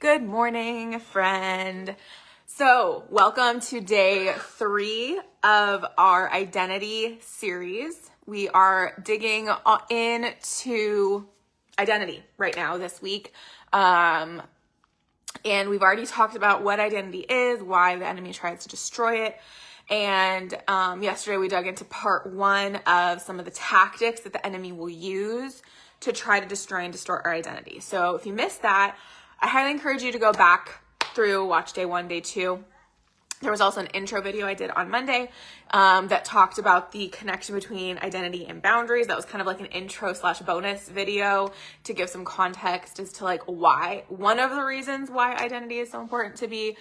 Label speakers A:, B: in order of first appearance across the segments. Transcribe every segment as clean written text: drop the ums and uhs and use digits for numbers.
A: Good morning, friend. So, welcome to day 3 of our identity series. We are digging into identity right now this week. And we've already talked about what identity is, why the enemy tries to destroy it. And yesterday we dug into part 1 of some of the tactics that the enemy will use to try to destroy and distort our identity. So if you missed that, I highly encourage you to go back through, watch day 1, day 2. There was also an intro video I did on Monday that talked about the connection between identity and boundaries. That was kind of like an intro / bonus video to give some context as to like why, one of the reasons why identity is so important to be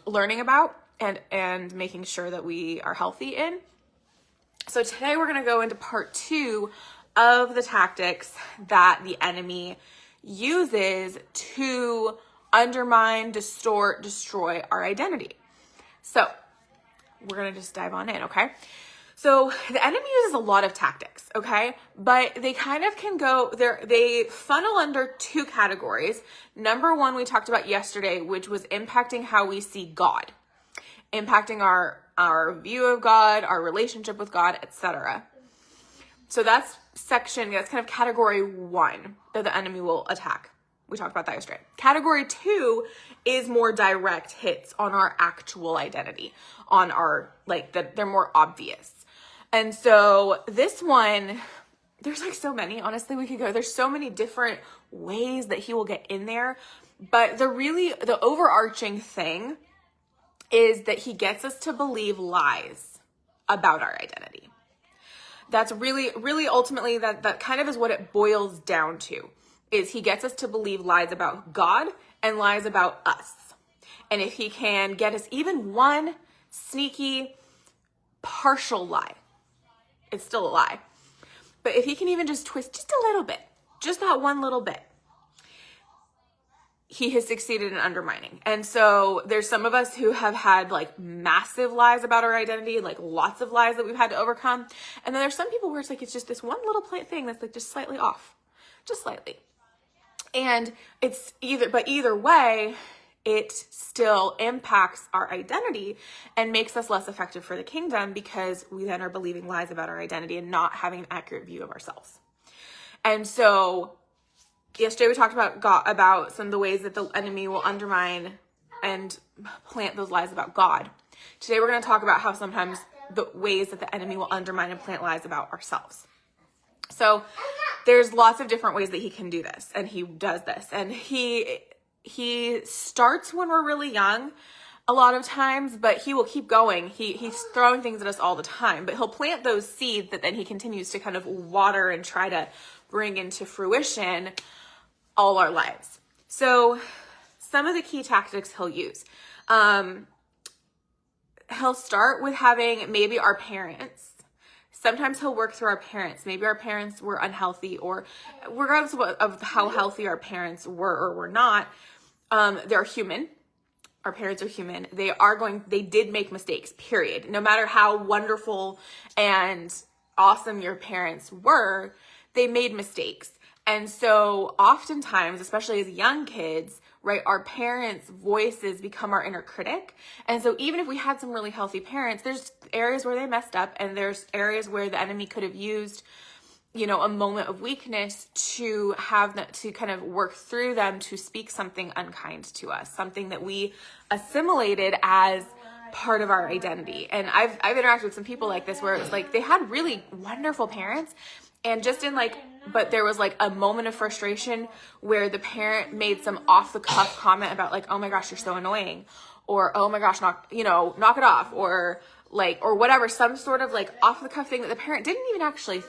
A: learning about and making sure that we are healthy in. So today we're going to go into part 2 of the tactics that the enemy uses to undermine, distort, destroy our identity. So we're going to just dive on in, okay? So the enemy uses a lot of tactics, okay? But they kind of can go there. They funnel under 2 categories. Number 1, we talked about yesterday, which was impacting how we see God, impacting our view of God, our relationship with God, etc. So that's kind of category 1 that the enemy will attack. We talked about that yesterday. Category 2 is more direct hits on our actual identity, on our, they're more obvious. And so this one, there's like so many, honestly, there's so many different ways that he will get in there. But the overarching thing is that he gets us to believe lies about our identity. That's really, really ultimately that kind of is what it boils down to, is he gets us to believe lies about God and lies about us. And if he can get us even one sneaky, partial lie, it's still a lie. But if he can even just twist just a little bit, just that one little bit, he has succeeded in undermining. And so there's some of us who have had like massive lies about our identity, like lots of lies that we've had to overcome. And then there's some people where it's like, it's just this one little thing that's like just slightly off, just slightly. And either way, it still impacts our identity and makes us less effective for the kingdom, because we then are believing lies about our identity and not having an accurate view of ourselves. And so yesterday we talked about some of the ways that the enemy will undermine and plant those lies about God. Today we're going to talk about how sometimes the ways that the enemy will undermine and plant lies about ourselves. So there's lots of different ways that he can do this, and he does this. And he starts when we're really young a lot of times, but he will keep going. He's throwing things at us all the time, but he'll plant those seeds that then he continues to kind of water and try to bring into fruition all our lives. So some of the key tactics he'll use. He'll start with having maybe our parents. Sometimes he'll work through our parents. Maybe our parents were unhealthy, or regardless of how healthy our parents were or were not, they're human. Our parents are human. They did make mistakes, period. No matter how wonderful and awesome your parents were, they made mistakes. And so oftentimes, especially as young kids, right, our parents' voices become our inner critic. And so even if we had some really healthy parents, there's areas where they messed up, and there's areas where the enemy could have used, a moment of weakness to kind of work through them to speak something unkind to us, something that we assimilated as part of our identity. And I've interacted with some people like this where it's like they had really wonderful parents, and but there was like a moment of frustration where the parent made some off the cuff comment about like, oh my gosh, you're so annoying, or oh my gosh, knock it off, or whatever, some sort of like off the cuff thing that the parent didn't actually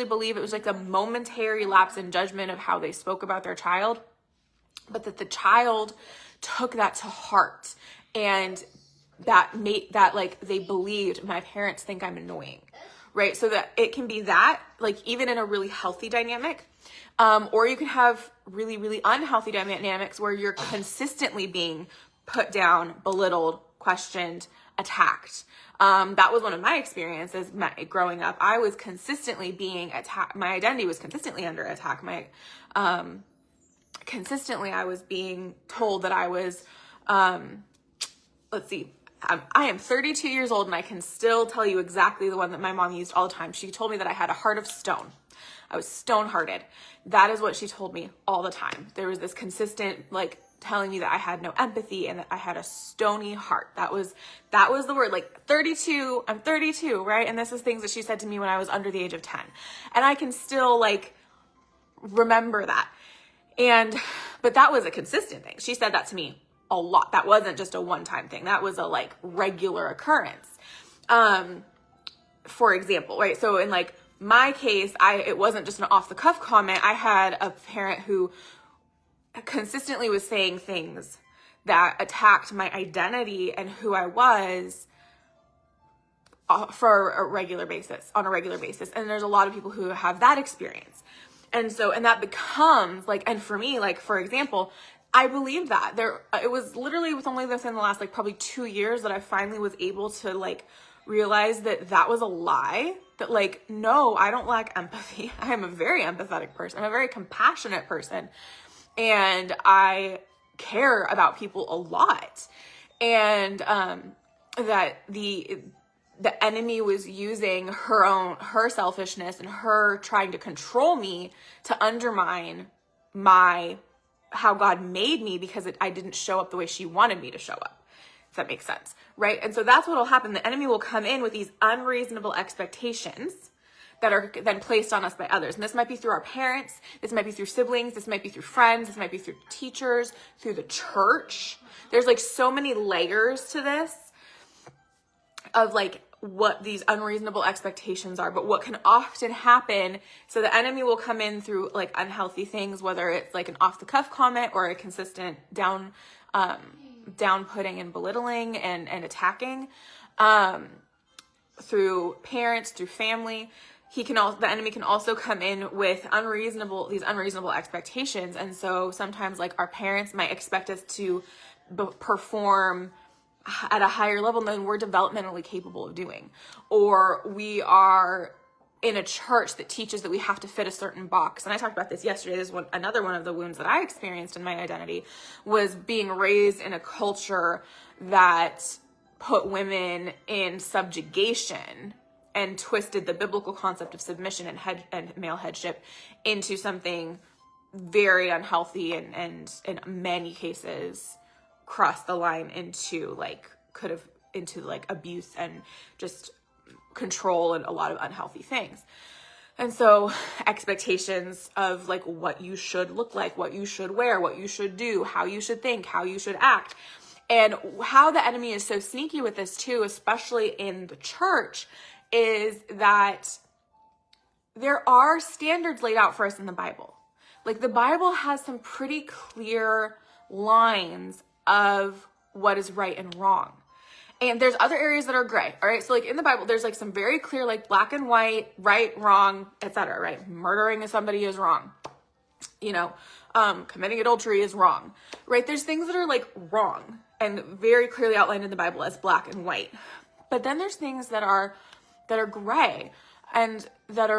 A: believe. It was like a momentary lapse in judgment of how they spoke about their child, but that the child took that to heart, and that made that like they believed, my parents think I'm annoying. Right? So that it can be that, like even in a really healthy dynamic, or you can have really, really unhealthy dynamics where you're consistently being put down, belittled, questioned, attacked. That was one of my experiences growing up. I was consistently being attacked. My identity was consistently under attack. consistently I was being told that I was, let's see, I am 32 years old and I can still tell you exactly the one that my mom used all the time. She told me that I had a heart of stone. I was stone-hearted. That is what she told me all the time. There was this consistent, like, telling me that I had no empathy and that I had a stony heart. That was the word, like 32, I'm 32, right? And this is things that she said to me when I was under the age of 10. And I can still like remember that. But that was a consistent thing. She said that to me a lot. That wasn't just a one-time thing. That was a like regular occurrence. For example, right? So in like my case, it wasn't just an off the cuff comment. I had a parent who consistently was saying things that attacked my identity and who I was on a regular basis. And there's a lot of people who have that experience. And that becomes like, and for me, like, for example, I believed that it was literally only within the last, like, probably 2 years that I finally was able to like realize that was a lie, that like, no, I don't lack empathy. I am a very empathetic person. I'm a very compassionate person. And I care about people a lot. And that the enemy was using her selfishness and her trying to control me to undermine how God made me, because I didn't show up the way she wanted me to show up. If that makes sense, right? And so that's what will happen. The enemy will come in with these unreasonable expectations that are then placed on us by others. And this might be through our parents, this might be through siblings, this might be through friends, this might be through teachers, through the church. There's like so many layers to this of like what these unreasonable expectations are. But what can often happen, so the enemy will come in through like unhealthy things, whether it's like an off the cuff comment or a consistent down putting and belittling and attacking, through parents, through family. The enemy can also come in with these unreasonable expectations. And so sometimes like our parents might expect us to perform at a higher level than we're developmentally capable of doing. Or we are in a church that teaches that we have to fit a certain box. And I talked about this yesterday. This is another one of the wounds that I experienced in my identity, was being raised in a culture that put women in subjugation and twisted the biblical concept of submission and male headship into something very unhealthy, and in many cases crossed the line into abuse and just control and a lot of unhealthy things. And so expectations of like what you should look like, what you should wear, what you should do, how you should think, how you should act. And how the enemy is so sneaky with this too, especially in the church, is that there are standards laid out for us in the Bible. Like the Bible has some pretty clear lines of what is right and wrong. And there's other areas that are gray. All right. So like in the Bible, there's like some very clear, like black and white, right, wrong, etc. Right. Murdering somebody is wrong. Committing adultery is wrong, right? There's things that are like wrong and very clearly outlined in the Bible as black and white. But then there's things that are gray and that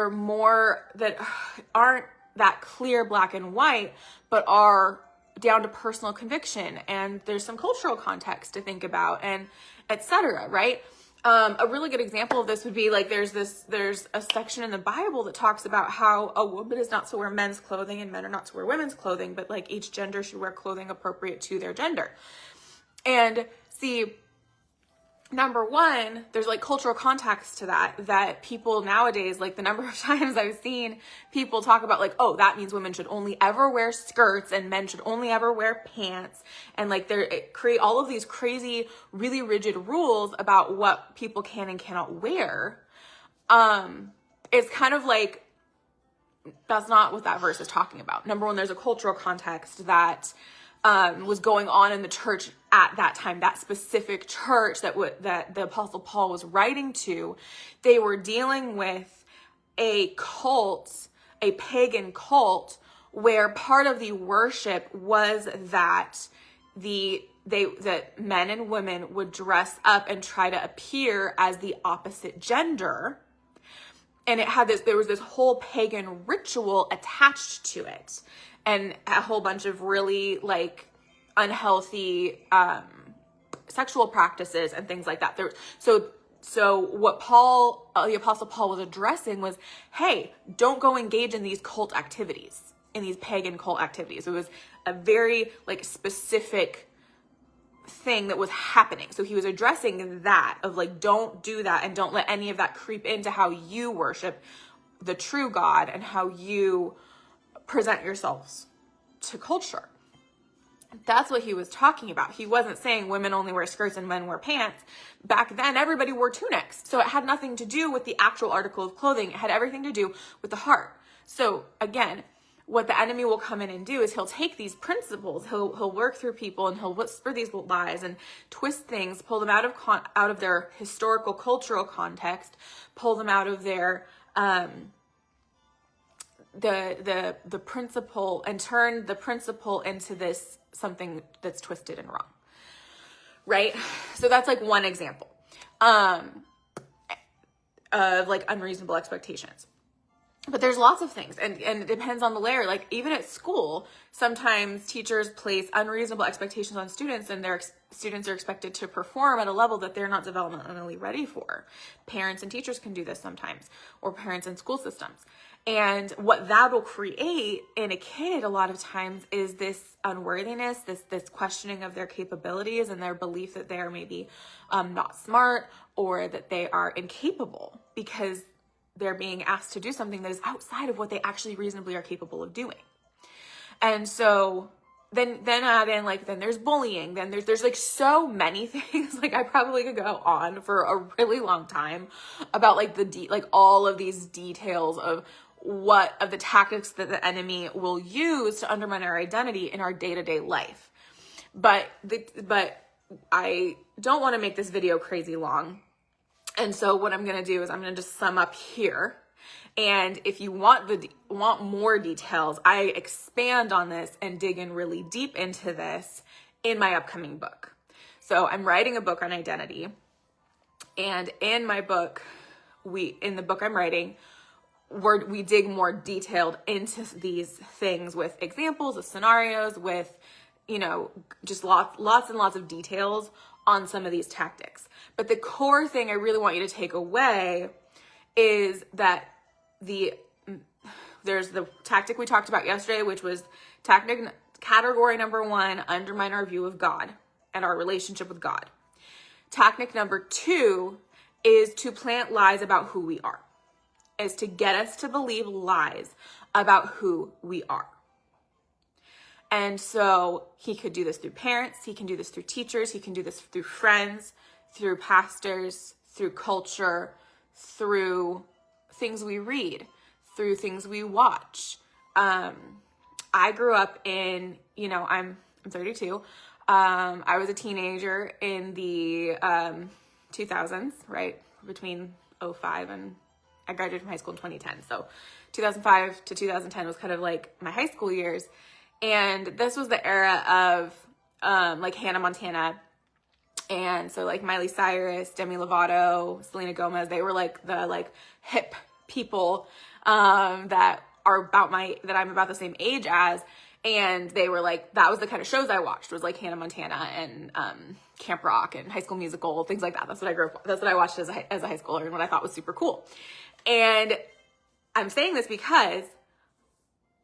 A: aren't that clear black and white, but are down to personal conviction. And there's some cultural context to think about, and etc. Right? A really good example of this would be like, there's a section in the Bible that talks about how a woman is not to wear men's clothing and men are not to wear women's clothing, but like each gender should wear clothing appropriate to their gender. And see, number one, there's like cultural context to that people nowadays, like the number of times I've seen people talk about like, oh, that means women should only ever wear skirts and men should only ever wear pants. And like create all of these crazy, really rigid rules about what people can and cannot wear. It's kind of like, that's not what that verse is talking about. Number one, there's a cultural context that was going on in the church at that time, that specific church that the Apostle Paul was writing to. They were dealing with a cult, a pagan cult, where part of the worship was that that men and women would dress up and try to appear as the opposite gender. and there was this whole pagan ritual attached to it, and a whole bunch of really like unhealthy sexual practices and things like that. So what the Apostle Paul was addressing was, hey, don't go engage in these cult activities, in these pagan cult activities. It was a very like specific thing that was happening. So he was addressing that of like, don't do that, and don't let any of that creep into how you worship the true God and how you present yourselves to culture. That's what he was talking about. He wasn't saying women only wear skirts and men wear pants. Back then, everybody wore tunics. So it had nothing to do with the actual article of clothing. It had everything to do with the heart. So again, what the enemy will come in and do is he'll take these principles, he'll work through people, and he'll whisper these lies and twist things, pull them out of their historical, cultural context, pull them out of their the principle, and turn the principle into this something that's twisted and wrong, right? So that's like one example of like unreasonable expectations. But there's lots of things, and it depends on the layer. Like even at school, sometimes teachers place unreasonable expectations on students, and their students are expected to perform at a level that they're not developmentally ready for. Parents and teachers can do this sometimes, or parents and school systems. And what that will create in a kid a lot of times is this unworthiness, this questioning of their capabilities and their belief that they are maybe not smart, or that they are incapable because they're being asked to do something that is outside of what they actually reasonably are capable of doing. And so then add in like, then there's bullying, then there's like so many things. Like I probably could go on for a really long time about like like all of these details of the tactics that the enemy will use to undermine our identity in our day-to-day life. But I don't want to make this video crazy long. And so what I'm going to do is I'm going to just sum up here. And if you want more details, I expand on this and dig in really deep into this in my upcoming book. So I'm writing a book on identity. And in my book, in the book I'm writing, we dig more detailed into these things with examples of scenarios, with, just lots and lots of details on some of these tactics. But the core thing I really want you to take away is that there's the tactic we talked about yesterday, which was category number 1, undermine our view of God and our relationship with God. Tactic number 2 is to plant lies about who we are, is to get us to believe lies about who we are. And so he could do this through parents, he can do this through teachers, he can do this through friends, through pastors, through culture, through things we read, through things we watch. I grew up in, I'm 32. I was a teenager in the 2000s, right? Between 2005 and I graduated from high school in 2010. So 2005 to 2010 was kind of like my high school years. And this was the era of like Hannah Montana. And so like Miley Cyrus, Demi Lovato, Selena Gomez, they were like the like hip people that I'm about the same age as. And they were like, that was the kind of shows I watched, was like Hannah Montana and Camp Rock and High School Musical, things like that. That's what I grew up with. That's what I watched as a high schooler and what I thought was super cool. And I'm saying this because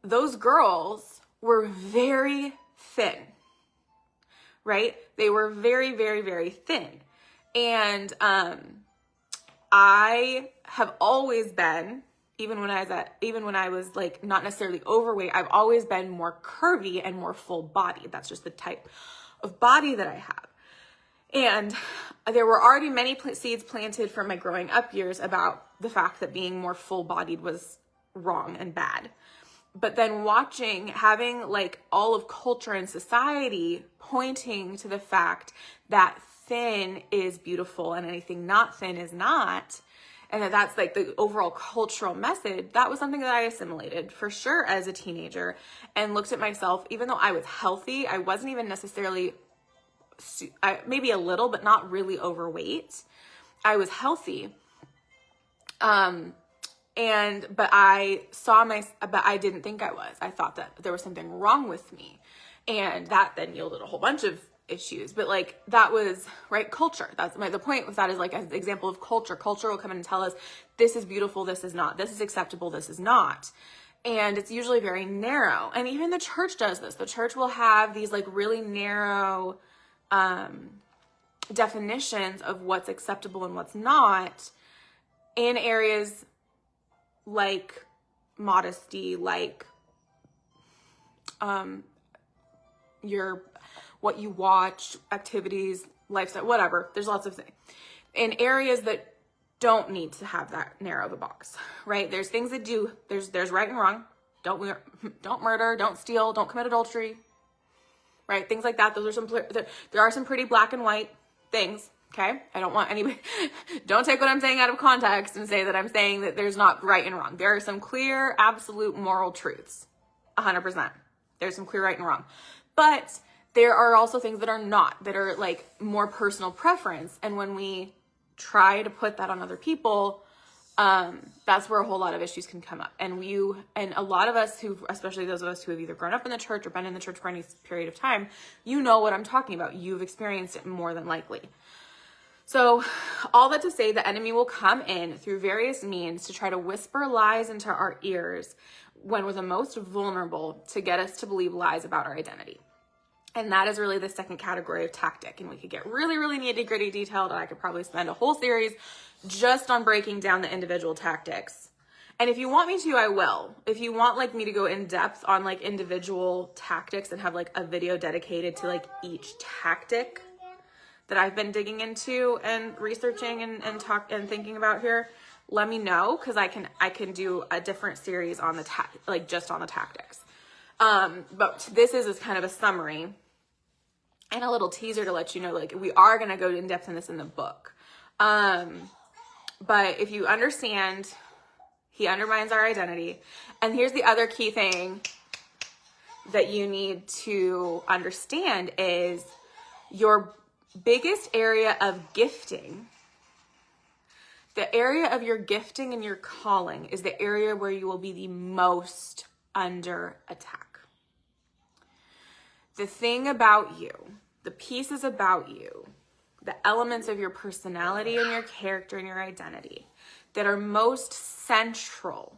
A: those girls were very thin, right? They were very, very, very thin. And I have always been, even when I was like not necessarily overweight, I've always been more curvy and more full body. That's just the type of body that I have. And there were already many seeds planted from my growing up years about the fact that being more full bodied was wrong and bad. But then having like all of culture and society pointing to the fact that thin is beautiful and anything not thin is not, and that's like the overall cultural message, that was something that I assimilated for sure as a teenager, and looked at myself, even though I was healthy, I wasn't even necessarily, maybe a little, but not really overweight. I was healthy. but I didn't think I was. I thought that there was something wrong with me. And that then yielded a whole bunch of issues. But like, that was, right, culture. The point with that is like an example of culture. Culture will come in and tell us, this is beautiful, this is not. This is acceptable, this is not. And it's usually very narrow. And even the church does this. The church will have these like really narrow definitions of what's acceptable and what's not in areas like modesty, like what you watch, activities, lifestyle, whatever. There's lots of things in areas that don't need to have that narrow of a box, right? There's things that do. There's right and wrong. Don't murder. Don't steal. Don't commit adultery. Right? Things like that. There are some pretty black and white things. Okay. I don't want anybody. Don't take what I'm saying out of context and say that I'm saying that there's not right and wrong. There are some clear, absolute moral truths. 100%. There's some clear right and wrong. But there are also things that are not, that are like more personal preference. And when we try to put that on other people, that's where a whole lot of issues can come up. And a lot of us especially those of us who have either grown up in the church or been in the church for any period of time, you know what I'm talking about. You've experienced it more than likely. So all that to say, the enemy will come in through various means to try to whisper lies into our ears when we're the most vulnerable, to get us to believe lies about our identity. And that is really the second category of tactic. And we could get really, really nitty gritty detailed. And I could probably spend a whole series just on breaking down the individual tactics. And if you want me to, I will. If you want like me to go in depth on like individual tactics and have like a video dedicated to like each tactic that I've been digging into and researching and thinking about here, let me know, because I can do a different series on just on the tactics. But this is kind of a summary and a little teaser to let you know, like, we are going to go in depth in this in the book. But if you understand, he undermines our identity. And here's the other key thing that you need to understand is your biggest area of gifting. The area of your gifting and your calling is the area where you will be the most under attack. The thing about you, the pieces about you, the elements of your personality and your character and your identity that are most central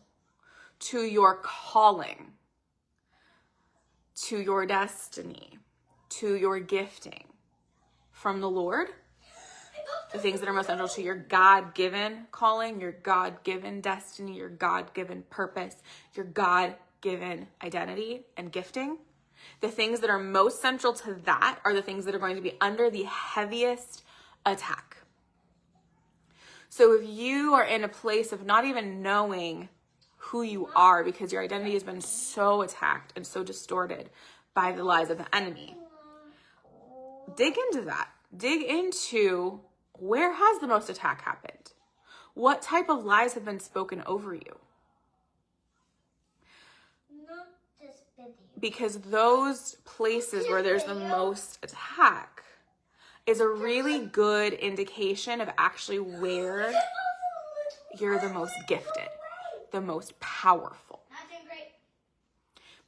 A: to your calling, to your destiny, to your gifting from the Lord, the things that are most central to your God-given calling, your God-given destiny, your God-given purpose, your God-given identity and gifting, the things that are most central to that are the things that are going to be under the heaviest attack. So if you are in a place of not even knowing who you are because your identity has been so attacked and so distorted by the lies of the enemy, dig into that. Dig into, where has the most attack happened? What type of lies have been spoken over you?
B: Not this video.
A: Because those places where there's the most attack is a really good indication of actually where you're the most gifted, the most powerful.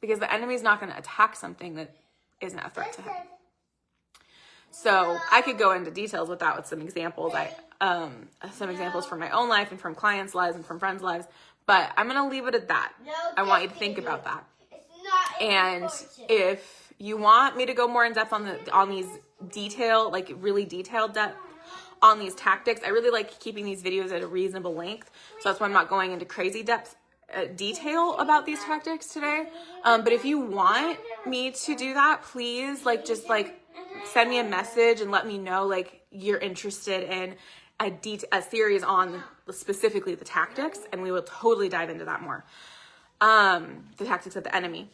A: Because the enemy's not going to attack something that isn't a threat to him. So I could go into details with that with some examples. Some examples from my own life and from clients' lives and from friends' lives. But I'm going to leave it at that. I want you to think about that. And if you want me to go more in depth on these really detailed depth on these tactics, I really like keeping these videos at a reasonable length. So that's why I'm not going into crazy detail about these tactics today. But if you want me to do that, please just send me a message and let me know you're interested in a series on specifically the tactics, and we will totally dive into that more. The tactics of the enemy.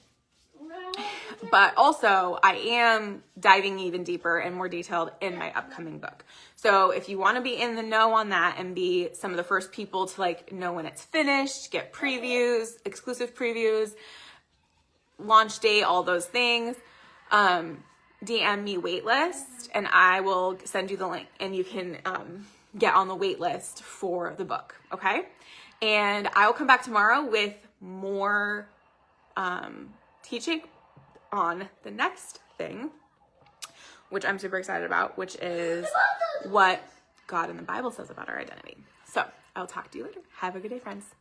A: But also I am diving even deeper and more detailed in my upcoming book. So if you want to be in the know on that and be some of the first people to know when it's finished, get previews, exclusive previews, launch date, all those things, DM me waitlist and I will send you the link and you can get on the wait list for the book. Okay. And I will come back tomorrow with more teaching on the next thing, which I'm super excited about, which is what God in the Bible says about our identity. So I'll talk to you later. Have a good day, friends.